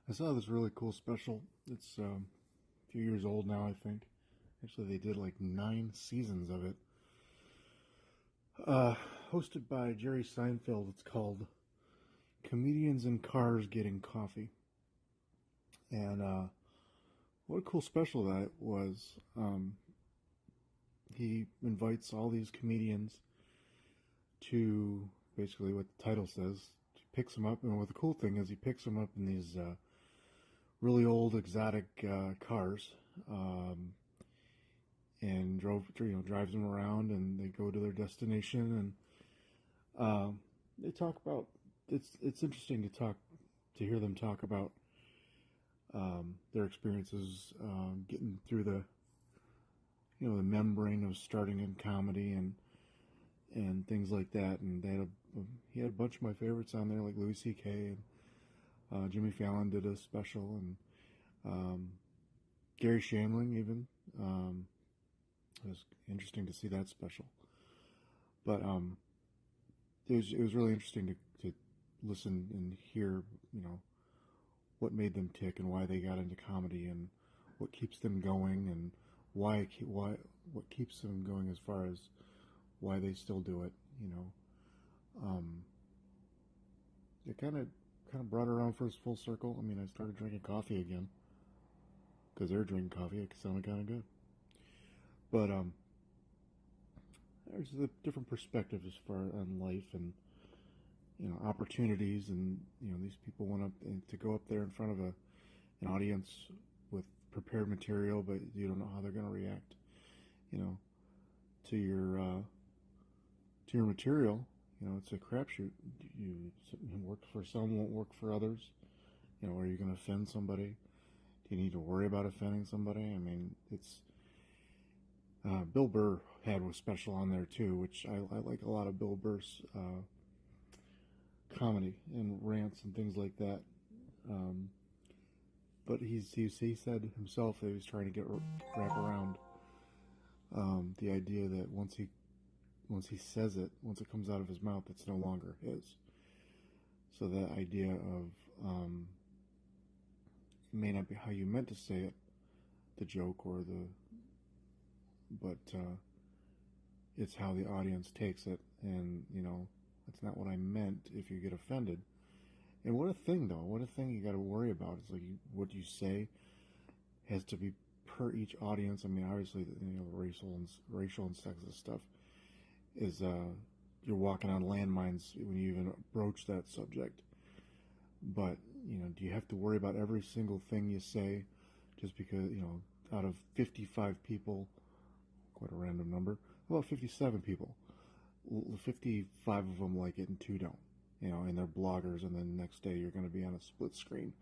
I saw this really cool special. It's a few years old now, I think. Actually, they did like 9 seasons of it. Hosted by Jerry Seinfeld. It's called Comedians in Cars Getting Coffee. And what a cool special that was. He invites all these comedians to basically what the title says. He picks them up, and what the cool thing is, he picks them up in these really old exotic cars, and drives them around, and they go to their destination, and they talk about. It's interesting to hear them talk about their experiences getting through the membrane of starting in comedy and things like that. And he had a bunch of my favorites on there, like Louis C.K. and Jimmy Fallon did a special, and Gary Shandling even. It was interesting to see that special. But it was really interesting to listen and hear, what made them tick and why they got into comedy and what keeps them going and what keeps them going as far as why they still do it. It kind of brought it around for full circle. I mean, I started drinking coffee again because they were drinking coffee. It sounded kind of good. But there's a different perspective as far on life and opportunities, and these people went up to go up there in front of an audience with prepared material, but you don't know how they're going to react, to your material. It's a crapshoot. You work for some, won't work for others. Are you going to offend somebody? Do you need to worry about offending somebody? I mean, it's Bill Burr had a special on there too, which I like a lot of Bill Burr's comedy and rants and things like that. But he said himself that he was trying to wrap around the idea that once he says it, once it comes out of his mouth, it's no longer his. So that idea of it may not be how you meant to say it, the joke but it's how the audience takes it, and that's not what I meant if you get offended. And what a thing, though. What a thing you got to worry about. It's like what you say has to be per each audience. I mean, obviously, the racial and sexist stuff is you're walking on landmines when you even broach that subject. But do you have to worry about every single thing you say just because out of 55 people, quite a random number, about 57 people, 55 of them like it and 2 don't. And they're bloggers, and then the next day you're going to be on a split screen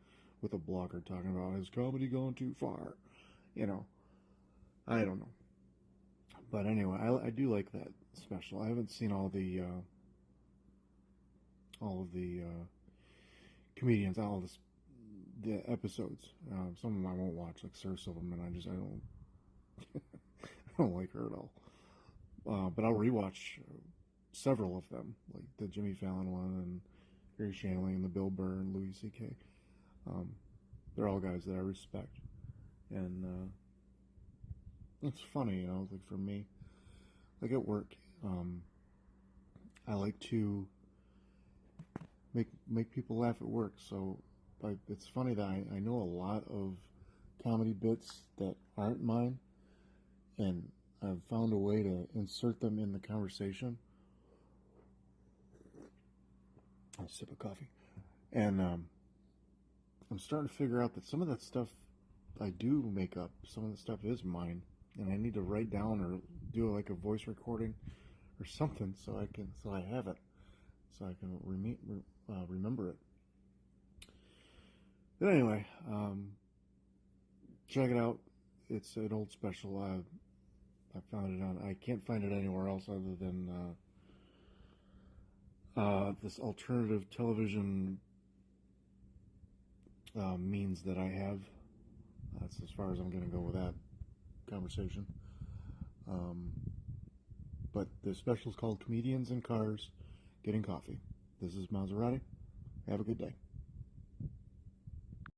with a blogger talking about, is comedy going too far? I don't know. But anyway, I do like that special. I haven't seen all of the comedians, all of the episodes. Some of them I won't watch, like Sarah Silverman. I don't like her at all. But I'll rewatch several of them, like the Jimmy Fallon one and Gary Shandling and the Bill Burr and Louis C.K. They're all guys that I respect, and it's funny, like for me, like at work, I like to make people laugh at work. So it's funny that I know a lot of comedy bits that aren't mine, and I've found a way to insert them in the conversation. A sip of coffee. And I'm starting to figure out that some of that stuff I do make up. Some of the stuff is mine, and I need to write down or do like a voice recording or something so I have it, so I can remember it. But anyway, check it out. It's an old special. I found it on. I can't find it anywhere else other than this alternative television means that I have. That's as far as I'm going to go with that conversation. But the special is called Comedians in Cars Getting Coffee. This is Maserati. Have a good day.